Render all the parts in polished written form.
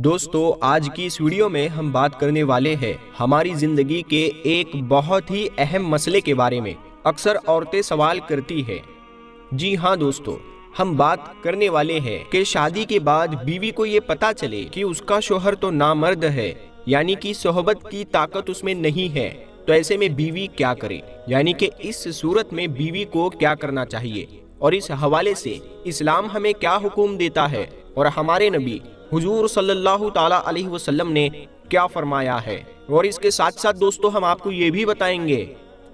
دوستو آج کی اس ویڈیو میں ہم بات کرنے والے ہیں ہماری زندگی کے ایک بہت ہی اہم مسئلے کے بارے میں۔ اکثر عورتیں سوال کرتی ہیں، جی ہاں دوستو، ہم بات کرنے والے ہیں کہ شادی کے بعد بیوی کو یہ پتا چلے کہ اس کا شوہر تو نامرد ہے، یعنی کہ صحبت کی طاقت اس میں نہیں ہے، تو ایسے میں بیوی کیا کرے، یعنی کہ اس صورت میں بیوی کو کیا کرنا چاہیے، اور اس حوالے سے اسلام ہمیں کیا حکم دیتا ہے اور ہمارے نبی حضور صلی اللہ تعالیٰ علیہ وسلم نے کیا فرمایا ہے۔ اور اس کے ساتھ ساتھ دوستو ہم آپ کو یہ بھی بتائیں گے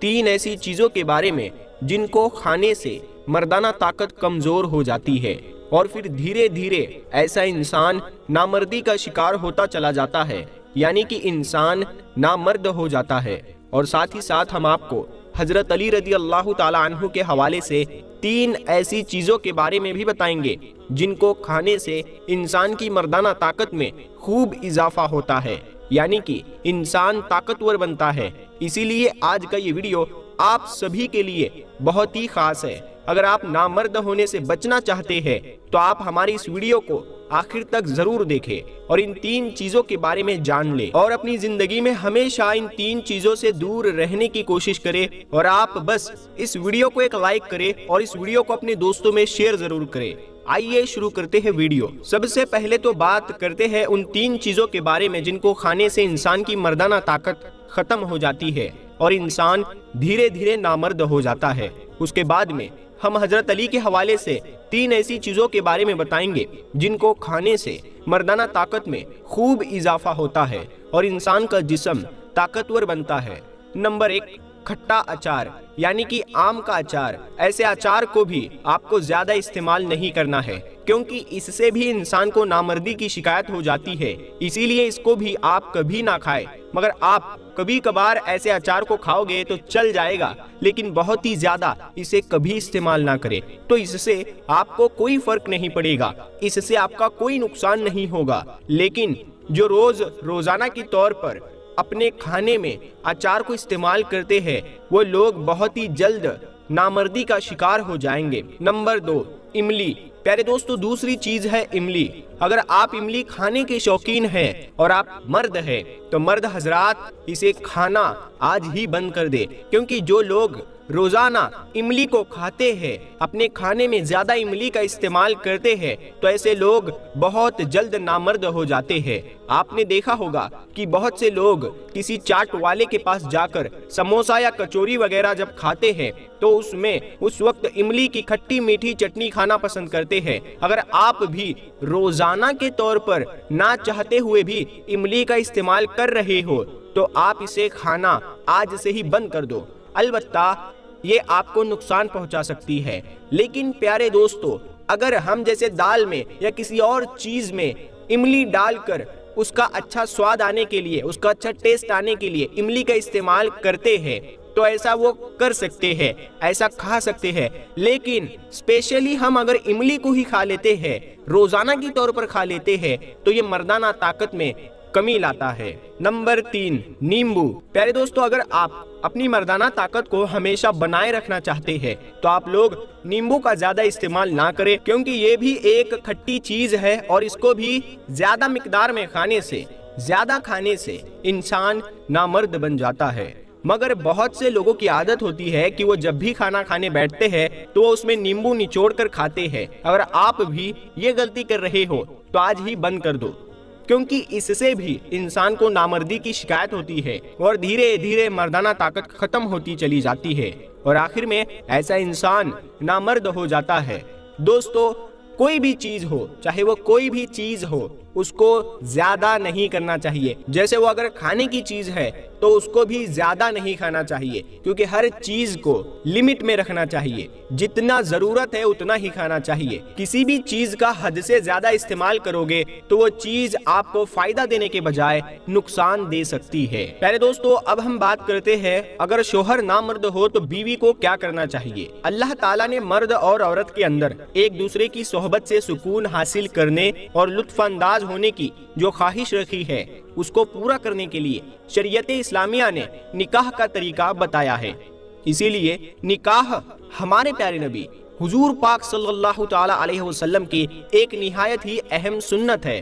3 ایسی چیزوں کے بارے میں جن کو کھانے سے مردانہ طاقت کمزور ہو جاتی ہے اور پھر دھیرے دھیرے ایسا انسان نامردی کا شکار ہوتا چلا جاتا ہے، یعنی کہ انسان نامرد ہو جاتا ہے۔ اور ساتھ ہی ساتھ ہم آپ کو حضرت علی رضی اللہ تعالیٰ عنہ کے حوالے سے 3 ایسی چیزوں کے بارے میں بھی بتائیں گے جن کو کھانے سے انسان کی مردانہ طاقت میں خوب اضافہ ہوتا ہے، یعنی کہ انسان طاقتور بنتا ہے۔ اسی لیے آج کا یہ ویڈیو آپ سبھی کے لیے بہت ہی خاص ہے۔ اگر آپ نامرد ہونے سے بچنا چاہتے ہیں تو آپ ہماری اس ویڈیو کو آخر تک ضرور دیکھیں اور ان 3 چیزوں کے بارے میں جان لیں، اور اپنی زندگی میں ہمیشہ ان 3 چیزوں سے دور رہنے کی کوشش کریں۔ اور آپ بس اس ویڈیو کو ایک لائک کریں اور اس ویڈیو کو اپنے دوستوں میں شیئر ضرور کریں۔ آئیے شروع کرتے ہیں ویڈیو۔ سب سے پہلے تو بات کرتے ہیں ان 3 چیزوں کے بارے میں جن کو کھانے سے انسان کی مردانہ طاقت ختم ہو جاتی ہے اور انسان دھیرے دھیرے نامرد ہو جاتا ہے۔ اس کے بعد میں ہم حضرت علی کے حوالے سے 3 ایسی چیزوں کے بارے میں بتائیں گے جن کو کھانے سے مردانہ طاقت میں خوب اضافہ ہوتا ہے اور انسان کا جسم طاقتور بنتا ہے۔ نمبر 1، کھٹا اچار، یعنی کہ آم کا اچار۔ ایسے اچار کو بھی آپ کو زیادہ استعمال نہیں کرنا ہے کیونکہ اس سے بھی انسان کو نامردی کی شکایت ہو جاتی ہے، اسی لیے اس کو بھی آپ کبھی نہ کھائیں۔ مگر آپ کبھی کبھار ایسے اچار کو کھاؤ گے تو چل جائے گا، لیکن بہت ہی زیادہ اسے کبھی استعمال نہ کریں، تو اس سے آپ کو کوئی فرق نہیں پڑے گا، اس سے آپ کا کوئی نقصان نہیں ہوگا۔ لیکن جو روزانہ کی طور پر اپنے کھانے میں اچار کو استعمال کرتے ہیں وہ لوگ بہت ہی جلد نامردی کا شکار ہو جائیں گے۔ نمبر 2، املی۔ پیارے دوستو، دوسری چیز ہے املی۔ اگر آپ املی کھانے کے شوقین ہیں اور آپ مرد ہیں تو مرد حضرات اسے کھانا آج ہی بند کر دے، کیونکہ جو لوگ روزانہ املی کو کھاتے ہیں، اپنے کھانے میں زیادہ املی کا استعمال کرتے ہیں، تو ایسے لوگ بہت جلد نامرد ہو جاتے ہیں۔ آپ نے دیکھا ہوگا کہ بہت سے لوگ کسی چاٹ والے کے پاس جا کر سموسا یا کچوری وغیرہ جب کھاتے ہیں تو اس وقت املی کی کھٹی میٹھی چٹنی کھانا پسند کرتے ہیں۔ اگر آپ بھی روزانہ کے طور پر نہ چاہتے ہوئے بھی املی کا استعمال کر رہے ہو تو آپ اسے کھانا آج سے ہی بند کر دو، البتہ یہ آپ کو نقصان پہنچا سکتی ہے۔ لیکن پیارے دوستو، اگر ہم جیسے دال میں یا کسی اور چیز میں املی ڈال کر اس کا اچھا سواد آنے کے لیے، اس کا اچھا ٹیسٹ آنے کے لیے املی کا استعمال کرتے ہیں تو ایسا وہ کر سکتے ہیں، ایسا کھا سکتے ہیں۔ لیکن اسپیشلی ہم اگر املی کو ہی کھا لیتے ہیں، روزانہ کی طور پر کھا لیتے ہیں، تو یہ مردانہ طاقت میں کمی لاتا ہے۔ نمبر 3، نیمبو۔ پیارے دوستو، اگر آپ اپنی مردانہ طاقت کو ہمیشہ بنائے رکھنا چاہتے ہیں تو آپ لوگ نیمبو کا زیادہ استعمال نہ کریں، کیونکہ یہ بھی ایک کھٹی چیز ہے اور اس کو بھی زیادہ مقدار میں زیادہ کھانے سے انسان نامرد بن جاتا ہے۔ مگر بہت سے لوگوں کی عادت ہوتی ہے کہ وہ جب بھی کھانا کھانے بیٹھتے ہیں تو وہ اس میں نیمبو نچوڑ کر کھاتے ہیں۔ اگر آپ بھی یہ غلطی کر رہے ہو تو آج ہی بند کر دو، کیونکہ اس سے بھی انسان کو نامردی کی شکایت ہوتی ہے اور دھیرے دھیرے مردانہ طاقت ختم ہوتی چلی جاتی ہے اور آخر میں ایسا انسان نامرد ہو جاتا ہے۔ دوستو، کوئی بھی چیز ہو، چاہے وہ کوئی بھی چیز ہو، اس کو زیادہ نہیں کرنا چاہیے۔ جیسے وہ اگر کھانے کی چیز ہے تو اس کو بھی زیادہ نہیں کھانا چاہیے، کیونکہ ہر چیز کو لمٹ میں رکھنا چاہیے، جتنا ضرورت ہے اتنا ہی کھانا چاہیے۔ کسی بھی چیز کا حد سے زیادہ استعمال کرو گے تو وہ چیز آپ کو فائدہ دینے کے بجائے نقصان دے سکتی ہے۔ پیارے دوستو، اب ہم بات کرتے ہیں اگر شوہر نامرد ہو تو بیوی کو کیا کرنا چاہیے۔ اللہ تعالیٰ نے مرد اور عورت کے اندر ایک دوسرے کی صحبت سے سکون حاصل کرنے اور لطف انداز ہونے کی جو خواہش رکھی ہے اس کو پورا کرنے کے لیے شریعت اسلامیہ نے نکاح کا طریقہ بتایا ہے۔ اسی لیے نکاح ہمارے پیارے نبی حضور پاک صلی اللہ تعالی علیہ وسلم کی ایک نہایت ہی اہم سنت ہے۔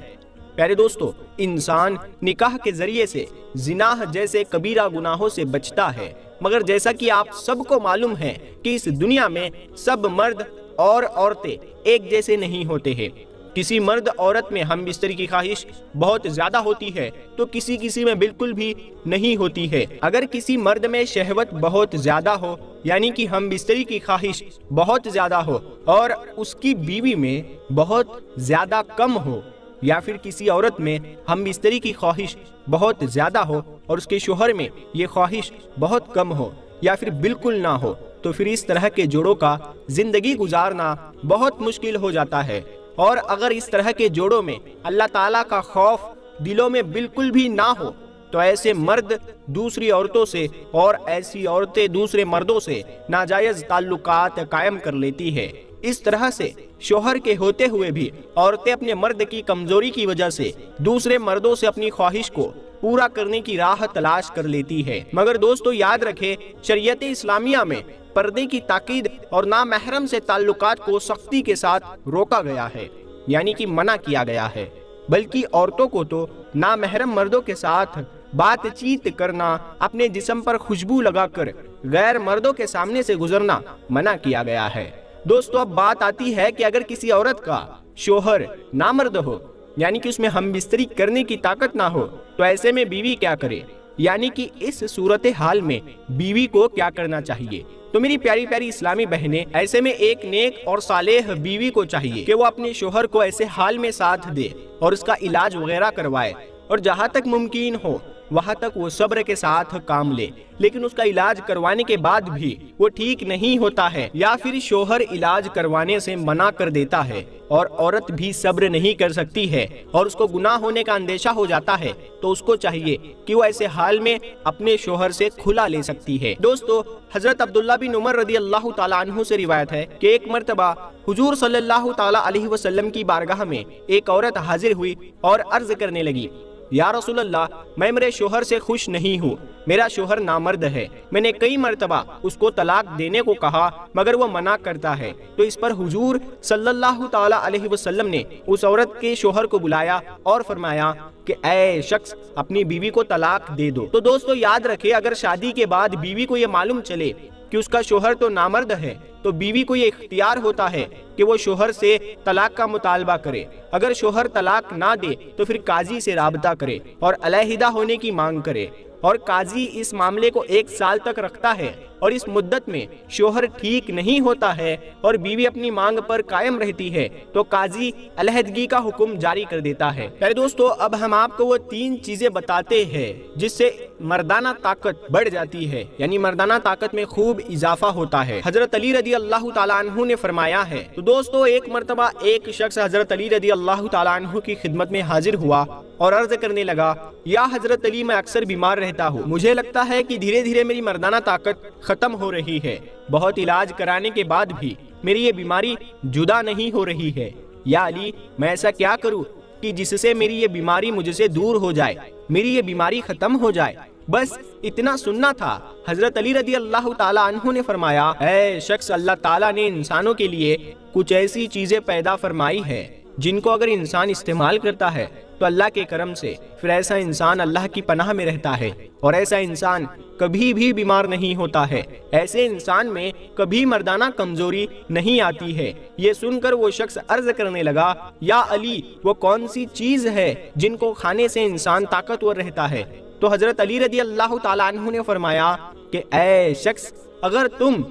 پیارے دوستو، انسان نکاح کے ذریعے سے زنا جیسے کبیرہ گناہوں سے بچتا ہے، مگر جیسا کہ آپ سب کو معلوم ہے کہ اس دنیا میں سب مرد اور عورتیں ایک جیسے نہیں ہوتے ہیں۔ کسی مرد عورت میں ہم بستری کی خواہش بہت زیادہ ہوتی ہے تو کسی میں بالکل بھی نہیں ہوتی ہے۔ اگر کسی مرد میں شہوت بہت زیادہ ہو، یعنی کہ ہم بستری کی خواہش بہت زیادہ ہو، اور اس کی بیوی میں بہت زیادہ کم ہو، یا پھر کسی عورت میں ہم بستری کی خواہش بہت زیادہ ہو اور اس کے شوہر میں یہ خواہش بہت کم ہو یا پھر بالکل نہ ہو، تو پھر اس طرح کے جوڑوں کا زندگی گزارنا بہت مشکل ہو جاتا ہے۔ اور اگر اس طرح کے جوڑوں میں اللہ تعالیٰ کا خوف دلوں میں بالکل بھی نہ ہو تو ایسے مرد دوسری عورتوں سے اور ایسی عورتیں دوسرے مردوں سے ناجائز تعلقات قائم کر لیتی ہے۔ اس طرح سے شوہر کے ہوتے ہوئے بھی عورتیں اپنے مرد کی کمزوری کی وجہ سے دوسرے مردوں سے اپنی خواہش کو پورا کرنے کی راہ تلاش کر لیتی ہے۔ مگر دوستو یاد رکھے، شریعت اسلامیہ میں پردے کی تاکید اور نامحرم سے تعلقات کو سختی کے ساتھ روکا گیا ہے، یعنی کہ منع کیا گیا ہے، بلکہ عورتوں کو تو نامحرم مردوں کے ساتھ بات چیت کرنا، اپنے جسم پر خوشبو لگا کر غیر مردوں کے سامنے سے گزرنا منع کیا گیا ہے۔ دوستو اب بات آتی ہے کہ اگر کسی عورت کا شوہر نامرد ہو، یعنی کہ اس میں ہم بستری کرنے کی طاقت نہ ہو، تو ایسے میں بیوی کیا کرے، یعنی کہ اس صورتحال میں بیوی کو کیا کرنا چاہیے؟ تو میری پیاری پیاری اسلامی بہنیں، ایسے میں ایک نیک اور صالح بیوی کو چاہیے کہ وہ اپنے شوہر کو ایسے حال میں ساتھ دے اور اس کا علاج وغیرہ کروائے، اور جہاں تک ممکن ہو وہاں تک وہ صبر کے ساتھ کام لے۔ لیکن اس کا علاج کروانے کے بعد بھی وہ ٹھیک نہیں ہوتا ہے، یا پھر شوہر علاج کروانے سے منع کر دیتا ہے اور عورت بھی صبر نہیں کر سکتی ہے اور اس کو گناہ ہونے کا اندیشہ ہو جاتا ہے، تو اس کو چاہیے کہ وہ ایسے حال میں اپنے شوہر سے کھلا لے سکتی ہے۔ دوستو حضرت عبداللہ بن عمر رضی اللہ تعالیٰ عنہ سے روایت ہے کہ ایک مرتبہ حضور صلی اللہ تعالیٰ علیہ وسلم کی بارگاہ میں ایک عورت حاضر ہوئی اور عرض کرنے لگی، یا رسول اللہ، میں میرے شوہر سے خوش نہیں ہوں، میرا شوہر نامرد ہے، میں نے کئی مرتبہ اس کو طلاق دینے کو کہا مگر وہ منع کرتا ہے۔ تو اس پر حضور صلی اللہ تعالی علیہ وسلم نے اس عورت کے شوہر کو بلایا اور فرمایا کہ اے شخص، اپنی بیوی کو طلاق دے دو۔ تو دوستو یاد رکھے، اگر شادی کے بعد بیوی کو یہ معلوم چلے کہ اس کا شوہر تو نامرد ہے، تو بیوی کو یہ اختیار ہوتا ہے کہ وہ شوہر سے طلاق کا مطالبہ کرے۔ اگر شوہر طلاق نہ دے تو پھر قاضی سے رابطہ کرے اور علیحدہ ہونے کی مانگ کرے، اور قاضی اس معاملے کو 1 سال تک رکھتا ہے، اور اس مدت میں شوہر ٹھیک نہیں ہوتا ہے اور بیوی اپنی مانگ پر قائم رہتی ہے تو قاضی علیحدگی کا حکم جاری کر دیتا ہے۔ پہلے دوستو اب ہم آپ کو وہ 3 چیزیں بتاتے ہیں جس سے مردانہ طاقت بڑھ جاتی ہے، یعنی مردانہ طاقت میں خوب اضافہ ہوتا ہے۔ حضرت علی رضی اللہ تعالیٰ عنہ نے فرمایا ہے، تو دوستو ایک مرتبہ ایک شخص حضرت علی رضی اللہ تعالیٰ عنہ کی خدمت میں حاضر ہوا اور عرض کرنے لگا، یا حضرت علی، میں اکثر بیمار رہتا ہوں، مجھے لگتا ہے کہ دھیرے دھیرے میری مردانہ طاقت ختم ہو رہی ہے، بہت علاج کرانے کے بعد بھی میری یہ بیماری جدا نہیں ہو رہی ہے، یا علی میں ایسا کیا کروں کہ جس سے میری یہ بیماری مجھ سے دور ہو جائے، میری یہ بیماری ختم ہو جائے؟ بس اتنا سننا تھا۔ حضرت علی رضی اللہ تعالیٰ عنہ نے فرمایا، اے شخص، اللہ تعالیٰ نے انسانوں کے لیے کچھ ایسی چیزیں پیدا فرمائی ہے جن کو اگر انسان استعمال کرتا ہے تو اللہ کے کرم سے پھر ایسا انسان اللہ کی پناہ میں رہتا ہے اور ایسا انسان کبھی بھی بیمار نہیں ہوتا ہے، ایسے انسان میں کبھی مردانہ کمزوری نہیں آتی ہے۔ یہ سن کر وہ شخص عرض کرنے لگا، یا علی، وہ کون سی چیز ہے جن کو کھانے سے انسان طاقتور رہتا ہے؟ تو حضرت علی رضی اللہ تعالیٰ عنہ نے فرمایا کہ اے شخص، اگر تم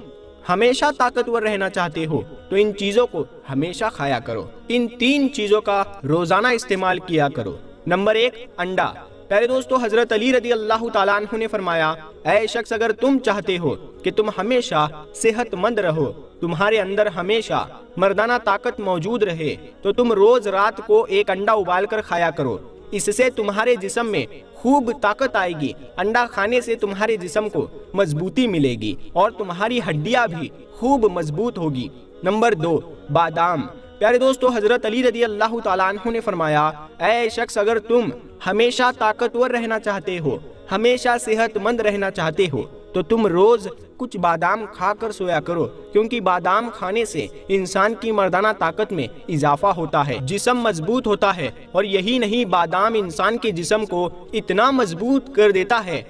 ہمیشہ طاقتور رہنا چاہتے ہو تو ان چیزوں کو ہمیشہ کھایا کرو، ان 3 چیزوں کا روزانہ استعمال کیا کرو۔ نمبر 1، انڈا۔ پیارے دوستو حضرت علی رضی اللہ تعالیٰ عنہ نے فرمایا، اے شخص، اگر تم چاہتے ہو کہ تم ہمیشہ صحت مند رہو، تمہارے اندر ہمیشہ مردانہ طاقت موجود رہے، تو تم روز رات کو 1 انڈا ابال کر کھایا کرو، اس سے تمہارے جسم میں خوب طاقت آئے گی۔ انڈا کھانے سے تمہارے جسم کو مضبوطی ملے گی اور تمہاری ہڈیاں بھی خوب مضبوط ہوگی۔ نمبر 2، بادام۔ پیارے دوستو حضرت علی رضی اللہ تعالیٰ عنہ نے فرمایا، اے شخص، اگر تم ہمیشہ طاقتور رہنا چاہتے ہو، ہمیشہ صحت مند رہنا چاہتے ہو، تو تم روز کچھ بادام کھا کر سویا کرو، کیونکہ بادام کھانے سے انسان کی مردانہ طاقت میں اضافہ ہوتا ہے، جسم مضبوط ہوتا ہے، اور یہی نہیں بادام انسان کے جسم کو اتنا مضبوط کر دیتا ہے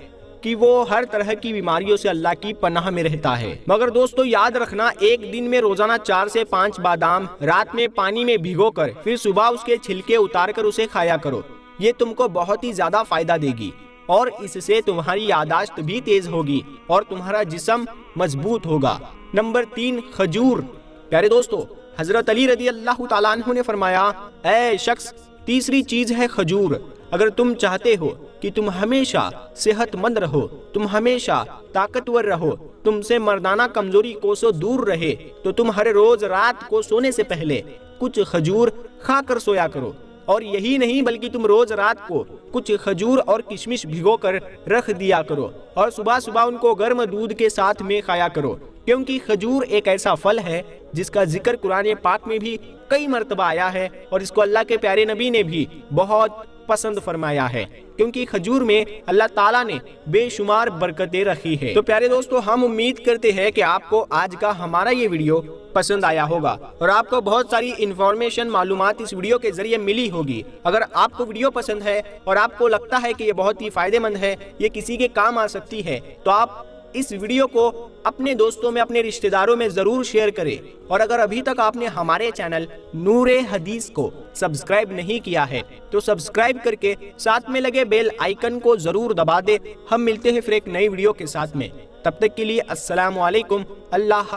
کہ وہ ہر طرح کی بیماریوں سے اللہ کی پناہ میں رہتا ہے۔ مگر دوستو یاد رکھنا، ایک دن میں روزانہ 4 سے 5 بادام رات میں پانی میں بھگو کر پھر صبح اس کے چھلکے اتار کر اسے کھایا کرو۔ یہ تم کو بہت ہی زیادہ فائدہ دے گی، اور اس سے تمہاری یادداشت بھی تیز ہوگی اور تمہارا جسم مضبوط ہوگا۔ نمبر 3، کھجور۔ پیارے دوستو، حضرت علی رضی اللہ تعالیٰ عنہ نے فرمایا، اے شخص، تیسری چیز ہے کھجور۔ اگر تم چاہتے ہو کہ تم ہمیشہ صحت مند رہو، تم ہمیشہ طاقتور رہو، تم سے مردانہ کمزوری کوسوں دور رہے، تو تم ہر روز رات کو سونے سے پہلے کچھ کھجور کھا کر سویا کرو۔ اور یہی نہیں بلکہ تم روز رات کو کچھ کھجور اور کشمش بھگو کر رکھ دیا کرو، اور صبح صبح ان کو گرم دودھ کے ساتھ میں کھایا کرو، کیونکہ کھجور ایک ایسا پھل ہے جس کا ذکر قرآن پاک میں بھی کئی مرتبہ آیا ہے، اور اس کو اللہ کے پیارے نبی نے بھی بہت پسند فرمایا ہے، کیونکہ کھجور میں اللہ تعالیٰ نے بے شمار برکتیں رکھی ہے۔ تو پیارے دوستو، ہم امید کرتے ہیں کہ آپ کو آج کا ہمارا یہ ویڈیو پسند آیا ہوگا، اور آپ کو بہت ساری انفارمیشن معلومات اس ویڈیو کے ذریعے ملی ہوگی۔ اگر آپ کو ویڈیو پسند ہے اور آپ کو لگتا ہے کہ یہ بہت ہی فائدہ مند ہے، یہ کسی کے کام آ سکتی ہے، تو آپ اس ویڈیو کو اپنے دوستوں میں، اپنے رشتہ داروں میں ضرور شیئر کریں۔ اور اگر ابھی تک آپ نے ہمارے چینل نور حدیث کو سبسکرائب نہیں کیا ہے تو سبسکرائب کر کے ساتھ میں لگے بیل آئیکن کو ضرور دبا دے۔ ہم ملتے ہیں پھر ایک نئی ویڈیو کے ساتھ میں، تب تک کے لیے السلام علیکم، اللہ